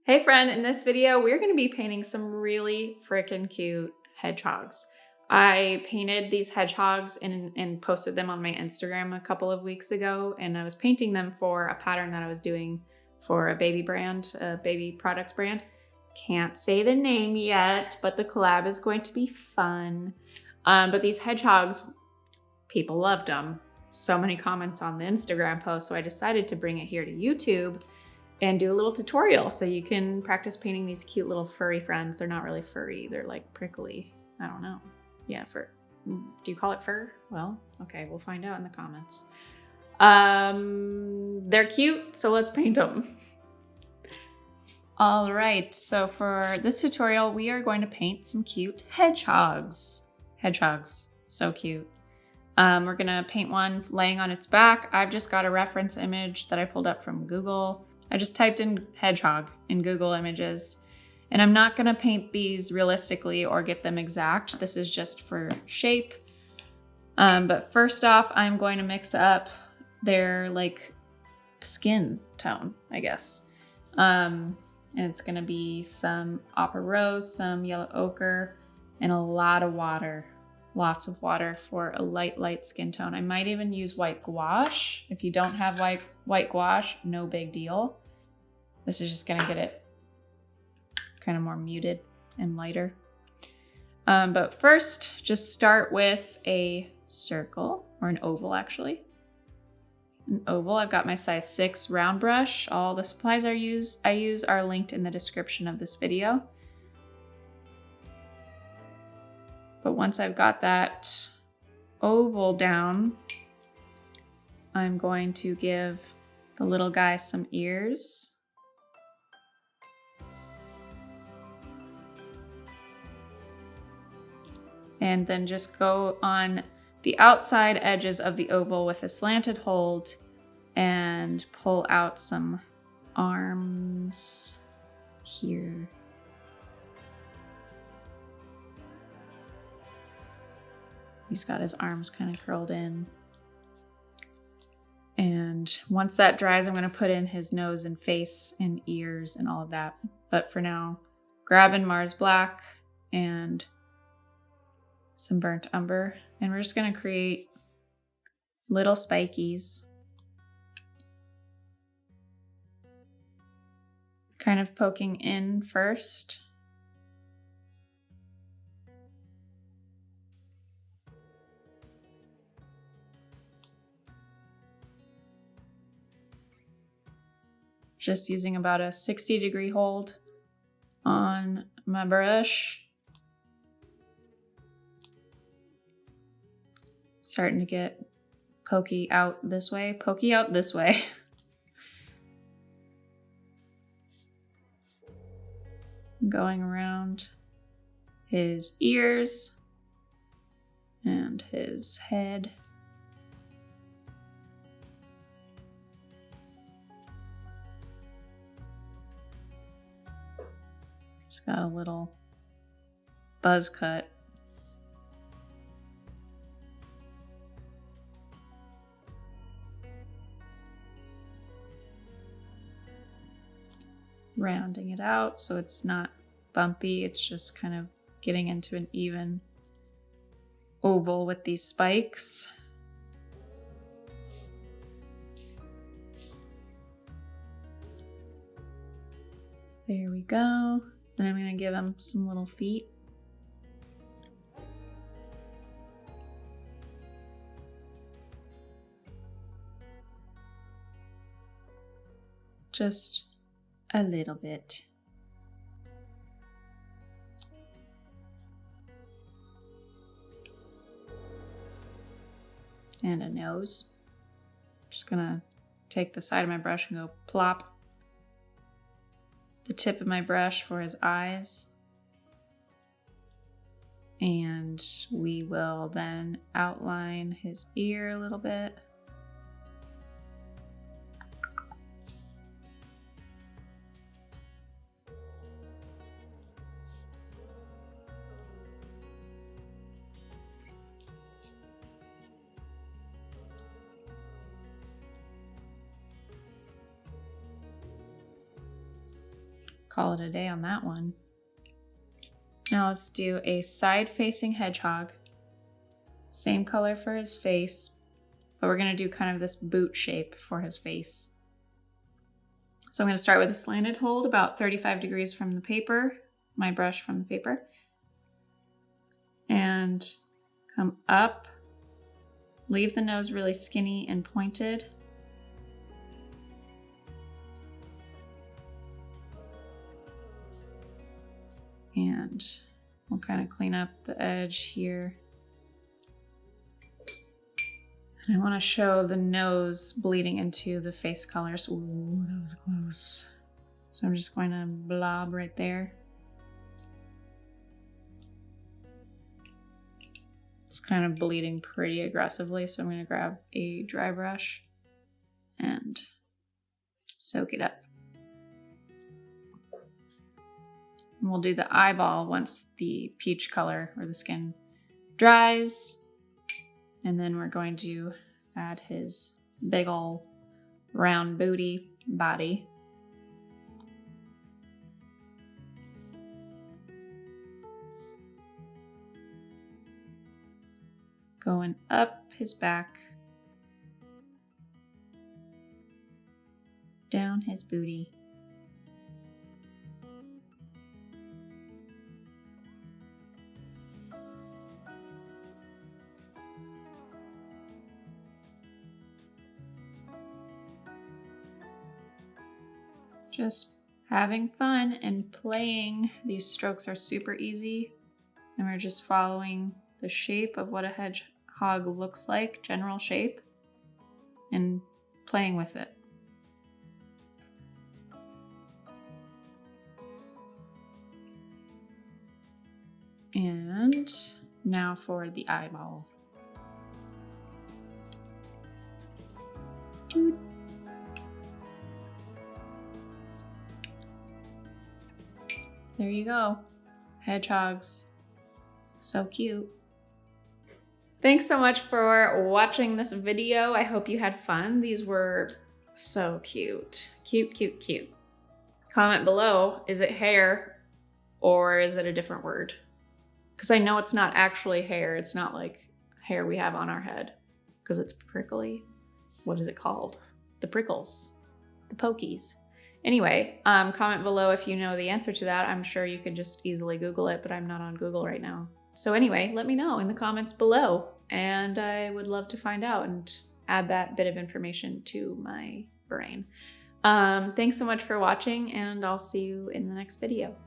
Hey friend, in this video, we're going to be painting some really freaking cute hedgehogs. I painted these hedgehogs and posted them on my Instagram a couple of weeks ago, and I was painting them for a pattern that I was doing for a baby brand, a baby products brand. Can't say the name yet, but the collab is going to be fun. But these hedgehogs, people loved them. So many comments on the Instagram post, so I decided to bring it here to YouTube and do a little tutorial so you can practice painting these cute little furry friends. They're not really furry, they're like prickly. I don't know. Yeah, fur. Do you call it fur? Well, okay, we'll find out in the comments. They're cute, so let's paint them. All right, so for this tutorial, we are going to paint some cute hedgehogs. Hedgehogs, so cute. We're gonna paint one laying on its back. I've just got a reference image that I pulled up from Google. I just typed in hedgehog in Google Images, and I'm not gonna paint these realistically or get them exact. This is just for shape. But first off, I'm going to mix up their like skin tone, I guess. And it's gonna be some opera rose, some yellow ochre, and a lot of water. Lots of water for a light skin tone. I might even use white gouache. If you don't have white gouache, no big deal. This is just gonna get it kind of more muted and lighter. But first, just start with a circle, or an oval actually. An oval, I've got my size 6 round brush. All the supplies I use are linked in the description of this video. But once I've got that oval down, I'm going to give the little guy some ears. And then just go on the outside edges of the oval with a slanted hold and pull out some arms here. He's got his arms kind of curled in. And once that dries, I'm going to put in his nose and face and ears and all of that. But for now, grabbing Mars Black and some burnt umber. And we're just going to create little spikies. Kind of poking in first. Just using about a 60-degree hold on my brush. Starting to get pokey out this way, pokey out this way. Going around his ears and his head. He's got a little buzz cut. Rounding it out so it's not bumpy, it's just kind of getting into an even oval with these spikes. There we go. Then I'm going to give him some little feet. Just a little bit. And a nose. Just going to take the side of my brush and go plop the tip of my brush for his eyes. And we will then outline his ear a little bit. call it a day on that one. Now let's do a side-facing hedgehog. Same color for his face, but we're gonna do kind of this boot shape for his face. So I'm gonna start with a slanted hold about 35 degrees from the paper, my brush from the paper, and come up, leave the nose really skinny and pointed. And we'll kind of clean up the edge here. And I want to show the nose bleeding into the face colors. Ooh, that was close. So I'm just going to blob right there. It's kind of bleeding pretty aggressively, so I'm going to grab a dry brush and soak it up. And we'll do the eyeball once the peach color or the skin dries. And then we're going to add his big ol' round booty body. Going up his back, down his booty. Just having fun and playing. These strokes are super easy, and we're just following the shape of what a hedgehog looks like, general shape, and playing with it. And now for the eyeball. Doot. There you go. Hedgehogs. So cute. Thanks so much for watching this video. I hope you had fun. These were so cute. Cute, cute, cute. Comment below, is it hair or is it a different word? Because I know it's not actually hair. It's not like hair we have on our head because it's prickly. What is it called? The prickles, the pokies. Anyway, comment below if you know the answer to that. I'm sure you could just easily Google it, but I'm not on Google right now. So anyway, let me know in the comments below, and I would love to find out and add that bit of information to my brain. Thanks so much for watching, and I'll see you in the next video.